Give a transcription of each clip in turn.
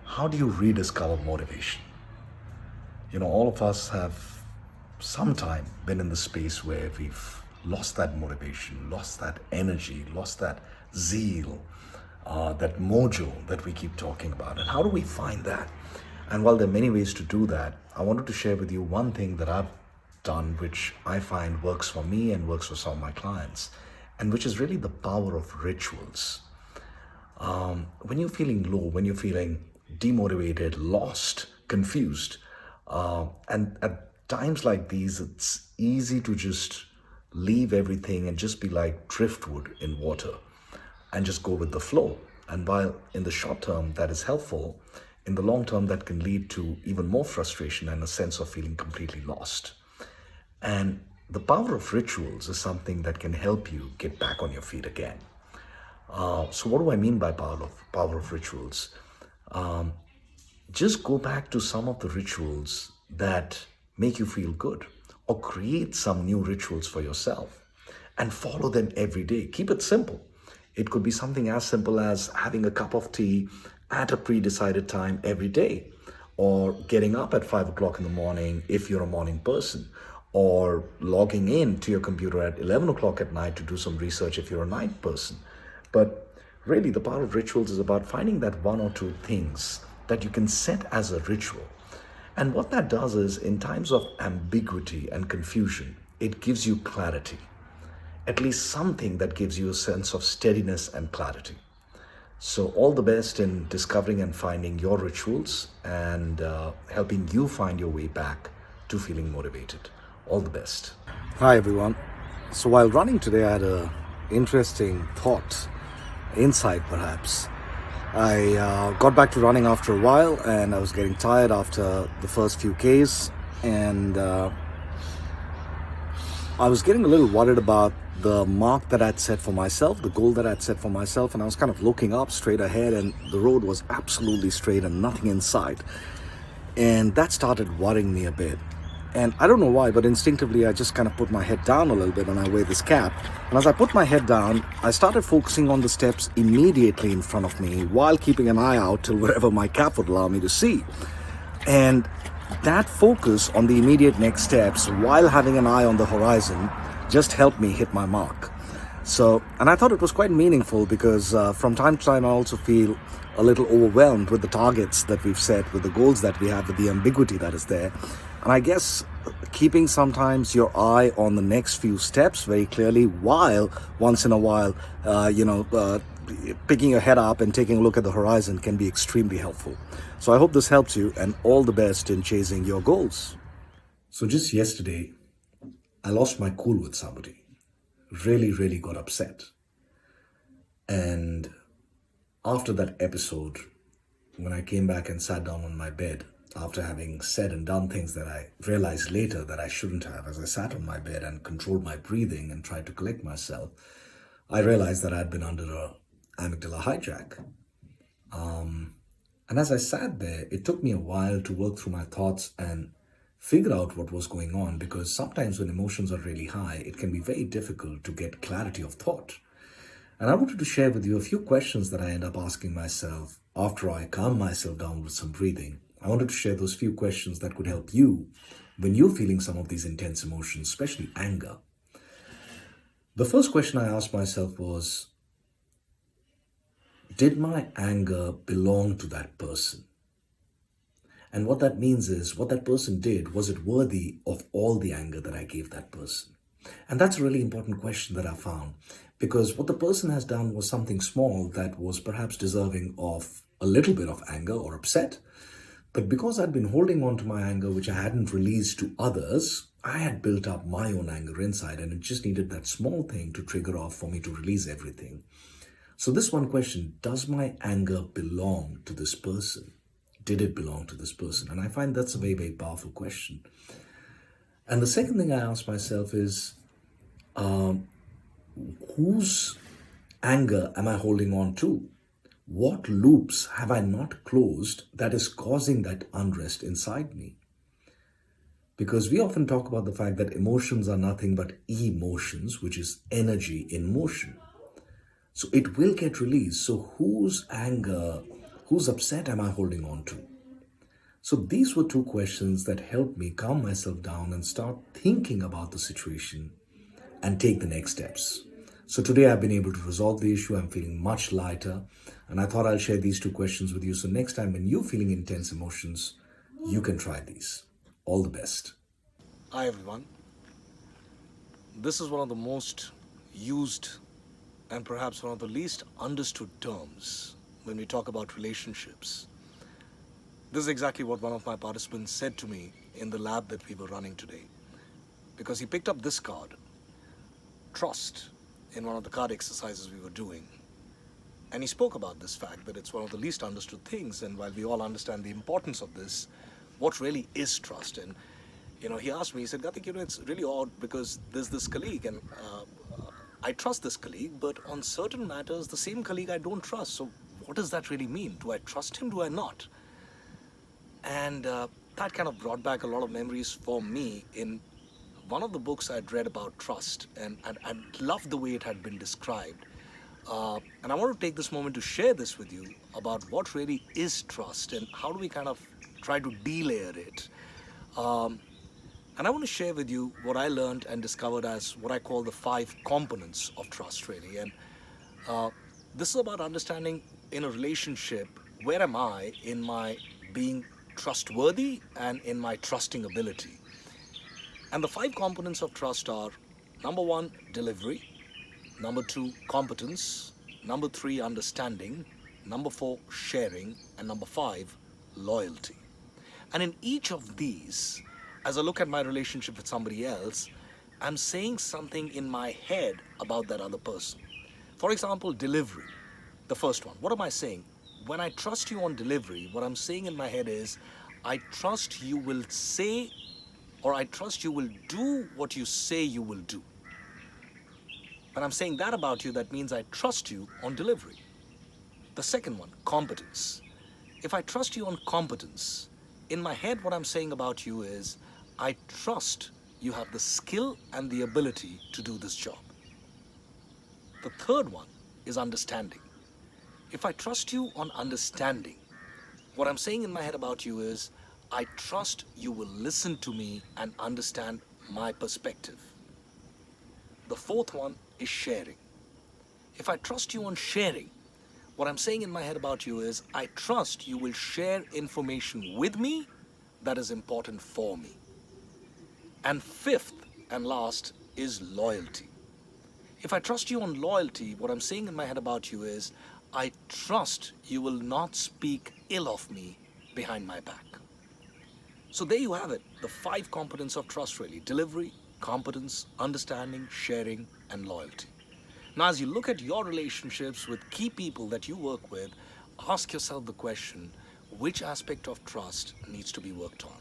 How do you rediscover motivation? All of us have sometime been in the space where we've lost that motivation, lost that energy, lost that zeal, that mojo that we keep talking about. And how do we find that? And while there are many ways to do that, I wanted to share with you one thing that I've done, which I find works for me and works for some of my clients, and which is really the power of rituals. When you're feeling low, when you're feeling demotivated, lost, confused, and at times like these, it's easy to just leave everything and just be like driftwood in water and just go with the flow. And while in the short term that is helpful, in the long term that can lead to even more frustration and a sense of feeling completely lost. And the power of rituals is something that can help you get back on your feet again. So what do I mean by power of rituals? Just go back to some of the rituals that make you feel good, or create some new rituals for yourself and follow them every day. Keep it simple. It could be something as simple as having a cup of tea at a pre-decided time every day, or getting up at 5 o'clock in the morning if you're a morning person, or logging in to your computer at 11 o'clock at night to do some research if you're a night person. But really, the power of rituals is about finding that one or two things that you can set as a ritual. And what that does is, in times of ambiguity and confusion, it gives you clarity. At least something that gives you a sense of steadiness and clarity. So all the best in discovering and finding your rituals and helping you find your way back to feeling motivated. All the best. Hi everyone. So while running today, I had a interesting thought, insight perhaps. I got back to running after a while, and I was getting tired after the first few Ks, and I was getting a little worried about the mark that I'd set for myself, the goal that I'd set for myself, and I was kind of looking up straight ahead, and the road was absolutely straight and nothing in sight. And that started worrying me a bit. And I don't know why, but instinctively I just kind of put my head down a little bit, and I wear this cap. And as I put my head down, I started focusing on the steps immediately in front of me while keeping an eye out till wherever my cap would allow me to see. And that focus on the immediate next steps while having an eye on the horizon just helped me hit my mark. So, and I thought it was quite meaningful because from time to time I also feel a little overwhelmed with the targets that we've set, with the goals that we have, with the ambiguity that is there. And I guess keeping sometimes your eye on the next few steps very clearly, while once in a while, picking your head up and taking a look at the horizon can be extremely helpful. So I hope this helps you, and all the best in chasing your goals. So just yesterday, I lost my cool with somebody. Really got upset. And after that episode, when I came back and sat down on my bed, after having said and done things that I realized later that I shouldn't have, as I sat on my bed and controlled my breathing and tried to collect myself, I realized that I'd been under a amygdala hijack. And as I sat there, it took me a while to work through my thoughts and figure out what was going on, because sometimes when emotions are really high, it can be very difficult to get clarity of thought. And I wanted to share with you a few questions that I end up asking myself after I calm myself down with some breathing. I wanted to share those few questions that could help you when you're feeling some of these intense emotions, especially anger. The first question I asked myself was, did my anger belong to that person? And what that means is, what that person did, was it worthy of all the anger that I gave that person? And that's a really important question that I found, because what the person has done was something small that was perhaps deserving of a little bit of anger or upset. But because I'd been holding on to my anger, which I hadn't released to others, I had built up my own anger inside, and it just needed that small thing to trigger off for me to release everything. So this one question, does my anger belong to this person? Did it belong to this person? And I find that's a very powerful question. And the second thing I ask myself is, whose anger am I holding on to? What loops have I not closed that is causing that unrest inside me? Because we often talk about the fact that emotions are nothing but emotions, which is energy in motion. So it will get released. So whose anger Whose upset am I holding on to? So these were two questions that helped me calm myself down and start thinking about the situation and take the next steps. So today I've been able to resolve the issue. I'm feeling much lighter, and I thought I'll share these two questions with you. So next time when you're feeling intense emotions, you can try these. All the best. Hi everyone. This is one of the most used and perhaps one of the least understood terms when we talk about relationships. This is exactly what one of my participants said to me in the lab that we were running today. Because he picked up this card, trust, in one of the card exercises we were doing. And he spoke about this fact that it's one of the least understood things, and while we all understand the importance of this, what really is trust? And he asked me, he said, Gatik, it's really odd because there's this colleague and I trust this colleague, but on certain matters, the same colleague I don't trust. So what does that really mean? Do I trust him? Do I not? And that kind of brought back a lot of memories for me in one of the books I'd read about trust, and I loved the way it had been described. And I want to take this moment to share this with you about what really is trust and how do we kind of try to delayer it. And I want to share with you what I learned and discovered as what I call the 5 components of trust, really. And this is about understanding in a relationship, where am I in my being trustworthy and in my trusting ability. And the 5 components of trust are: number 1, delivery; number 2, competence; number 3, understanding; number 4, sharing; and number 5, loyalty. And in each of these, as I look at my relationship with somebody else, I'm saying something in my head about that other person. For example, delivery, the first one. What am I saying? When I trust you on delivery, what I'm saying in my head is, I trust you will say, or I trust you will do what you say you will do. When I'm saying that about you, that means I trust you on delivery. The second one, competence. If I trust you on competence, in my head what I'm saying about you is, I trust you have the skill and the ability to do this job. The third one is understanding. If I trust you on understanding, what I'm saying in my head about you is, I trust you will listen to me and understand my perspective. The fourth one is sharing. If I trust you on sharing, what I'm saying in my head about you is, I trust you will share information with me that is important for me. And fifth and last is loyalty. If I trust you on loyalty, what I'm saying in my head about you is, I trust you will not speak ill of me behind my back. So there you have it, the 5 components of trust, really: delivery, competence, understanding, sharing, and loyalty. Now, as you look at your relationships with key people that you work with, ask yourself the question, which aspect of trust needs to be worked on?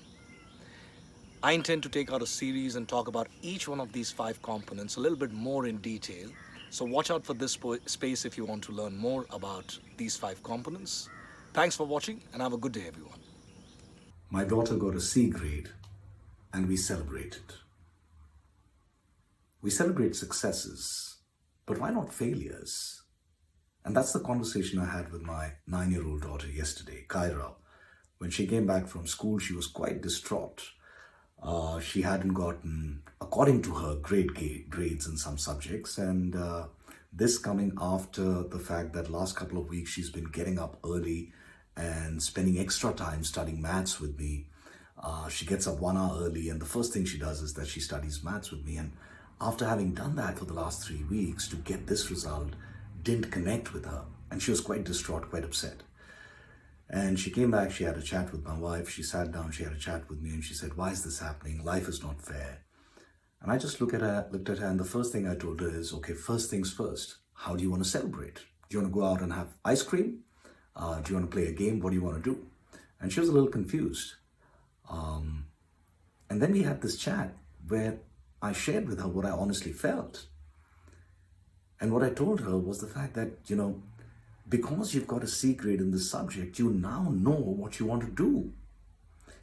I intend to take out a series and talk about each one of these 5 components a little bit more in detail. So watch out for this space if you want to learn more about these 5 components. Thanks for watching and have a good day, everyone. My daughter got a C grade, and we celebrated. We celebrate successes, but why not failures? And that's the conversation I had with my 9-year-old daughter yesterday, Kyra. When she came back from school, she was quite distraught. She hadn't gotten, according to her, great grades in some subjects, and this coming after the fact that last couple of weeks she's been getting up early and spending extra time studying maths with me. She gets up 1 hour early, and the first thing she does is that she studies maths with me. And after having done that for the last 3 weeks, to get this result didn't connect with her, and she was quite distraught, quite upset. And she came back, she had a chat with my wife, she sat down, she had a chat with me, and she said, why is this happening? Life is not fair. And I just looked at her, and the first thing I told her is, okay, first things first, how do you want to celebrate? Do you want to go out and have ice cream? Do you want to play a game? What do you want to do? And she was a little confused. And then we had this chat where I shared with her what I honestly felt. And what I told her was the fact that, because you've got a C grade in this subject, you now know what you want to do.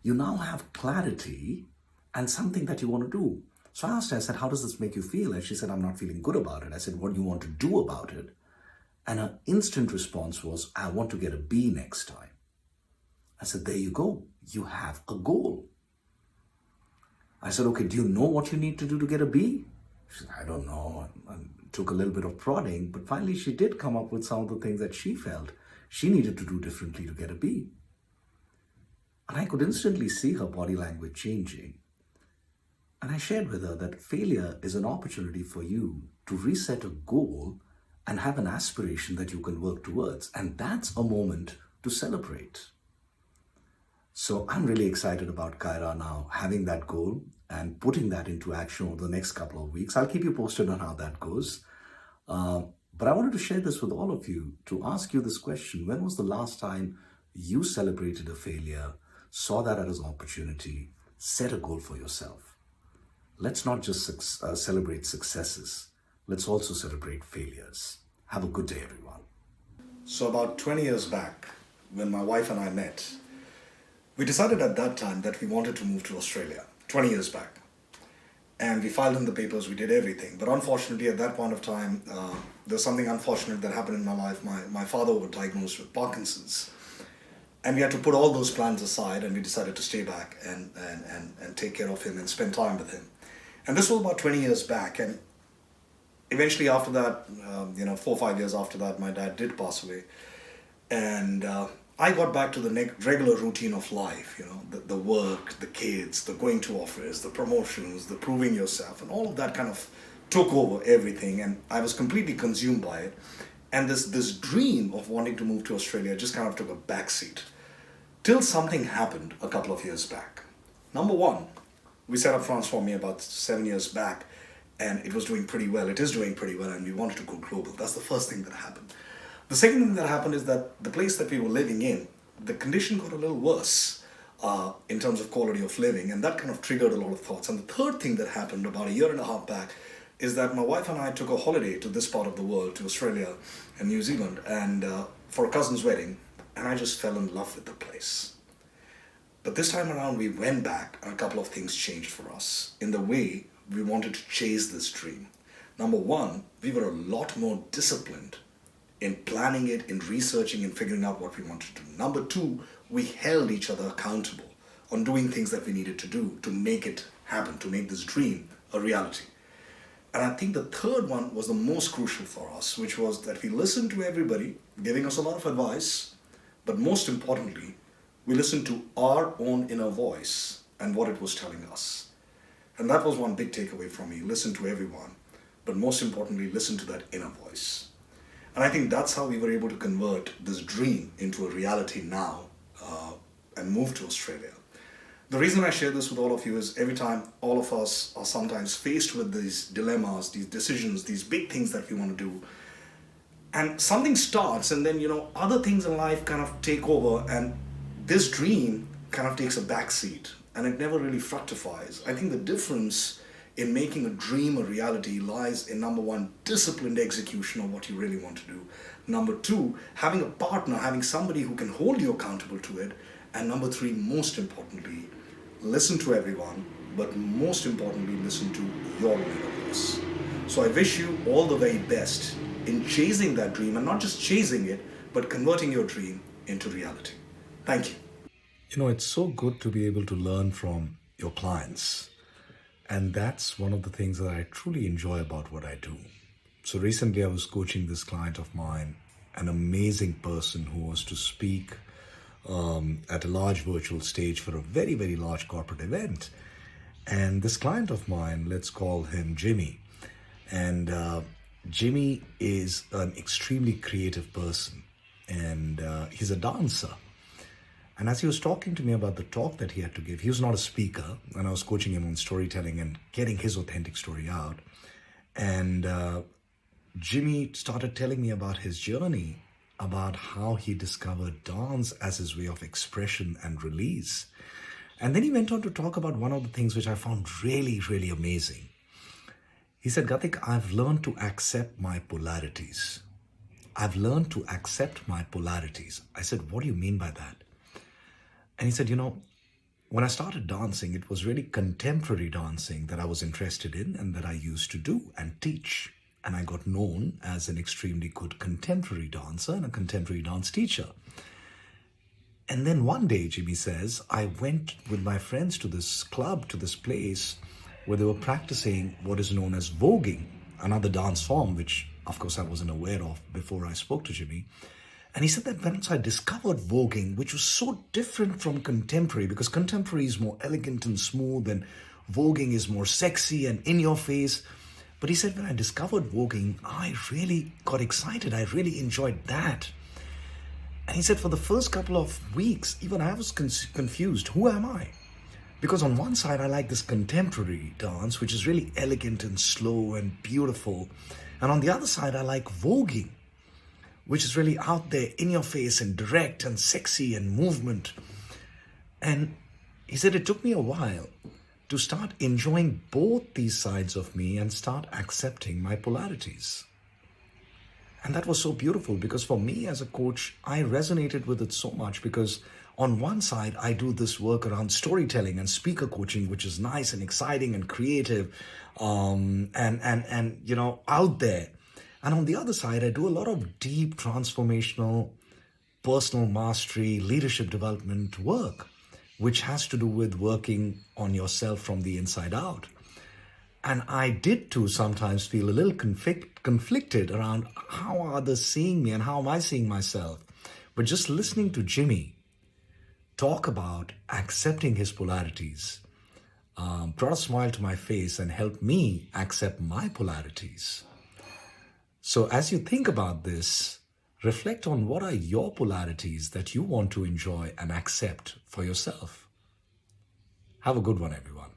You now have clarity and something that you want to do. So I asked her, I said, how does this make you feel? And she said, I'm not feeling good about it. I said, what do you want to do about it? And her instant response was, I want to get a B next time. I said, there you go. You have a goal. I said, okay, do you know what you need to do to get a B? She said, I don't know. And took a little bit of prodding, but finally she did come up with some of the things that she felt she needed to do differently to get a B. And I could instantly see her body language changing. And I shared with her that failure is an opportunity for you to reset a goal and have an aspiration that you can work towards. And that's a moment to celebrate. So I'm really excited about Kyra now having that goal and putting that into action over the next couple of weeks. I'll keep you posted on how that goes. But I wanted to share this with all of you to ask you this question. When was the last time you celebrated a failure, saw that as an opportunity, set a goal for yourself? Let's not just celebrate successes. Let's also celebrate failures. Have a good day, everyone. So about 20 years back, when my wife and I met, we decided at that time that we wanted to move to Australia, 20 years back. And we filed in the papers, we did everything. But unfortunately, at that point of time, there's something unfortunate that happened in my life. My father was diagnosed with Parkinson's. And we had to put all those plans aside, and we decided to stay back and take care of him and spend time with him. And this was about 20 years back. And eventually after that, 4 or 5 years after that, my dad did pass away. And I got back to the regular routine of life, the work, the kids, the going to office, the promotions, the proving yourself, and all of that kind of took over everything, and I was completely consumed by it. And this dream of wanting to move to Australia just kind of took a backseat till something happened a couple of years back. Number one, we set up TransforMe about 7 years back, and it was doing pretty well. It is doing pretty well, and we wanted to go global. That's the first thing that happened. The second thing that happened is that the place that we were living in, the condition got a little worse in terms of quality of living, and that kind of triggered a lot of thoughts. And the third thing that happened about a year and a half back is that my wife and I took a holiday to this part of the world, to Australia and New Zealand, and for a cousin's wedding, and I just fell in love with the place. But this time around, we went back, and a couple of things changed for us in the way we wanted to chase this dream. Number one, we were a lot more disciplined in planning it, in researching and figuring out what we wanted to do. Number two, we held each other accountable on doing things that we needed to do to make it happen, to make this dream a reality. And I think the third one was the most crucial for us, which was that we listened to everybody, giving us a lot of advice, but most importantly, we listened to our own inner voice and what it was telling us. And that was one big takeaway from me. Listen to everyone, but most importantly, listen to that inner voice. And I think that's how we were able to convert this dream into a reality now and move to Australia. The reason I share this with all of you is every time all of us are sometimes faced with these dilemmas, these decisions, these big things that we want to do, and something starts and then, other things in life kind of take over, and this dream kind of takes a backseat and it never really fructifies. I think the difference in making a dream a reality lies in, number one, disciplined execution of what you really want to do. Number two, having a partner, having somebody who can hold you accountable to it. And number three, most importantly, listen to everyone, but most importantly, listen to your inner voice. So I wish you all the very best in chasing that dream, and not just chasing it, but converting your dream into reality. Thank you. It's so good to be able to learn from your clients. And that's one of the things that I truly enjoy about what I do. So recently I was coaching this client of mine, an amazing person who was to speak at a large virtual stage for a very, very large corporate event. And this client of mine, let's call him Jimmy. And Jimmy is an extremely creative person, and he's a dancer. And as he was talking to me about the talk that he had to give, he was not a speaker, and I was coaching him on storytelling and getting his authentic story out. And Jimmy started telling me about his journey, about how he discovered dance as his way of expression and release. And then he went on to talk about one of the things which I found really, really amazing. He said, Gatik, I've learned to accept my polarities. I've learned to accept my polarities. I said, what do you mean by that? And he said, when I started dancing, it was really contemporary dancing that I was interested in and that I used to do and teach. and I got known as an extremely good contemporary dancer and a contemporary dance teacher. And then one day, Jimmy says, I went with my friends to this club, to this place where they were practicing what is known as voguing, another dance form, which of course I wasn't aware of before I spoke to Jimmy. And he said that once I discovered voguing, which was so different from contemporary, because contemporary is more elegant and smooth and voguing is more sexy and in your face. But he said when I discovered voguing, I really got excited. I really enjoyed that. And he said for the first couple of weeks, even I was confused. Who am I? Because on one side, I like this contemporary dance, which is really elegant and slow and beautiful. And on the other side, I like voguing, which is really out there, in your face and direct and sexy and movement. And he said it took me a while to start enjoying both these sides of me and start accepting my polarities. And that was so beautiful because for me as a coach, I resonated with it so much because on one side, I do this work around storytelling and speaker coaching, which is nice and exciting and creative, and you know, out there. And on the other side, I do a lot of deep transformational, personal mastery, leadership development work, which has to do with working on yourself from the inside out. And I did too sometimes feel a little conflicted around how are others seeing me and how am I seeing myself. But just listening to Jimmy talk about accepting his polarities brought a smile to my face and helped me accept my polarities. So as you think about this, reflect on what are your polarities that you want to enjoy and accept for yourself. Have a good one, everyone.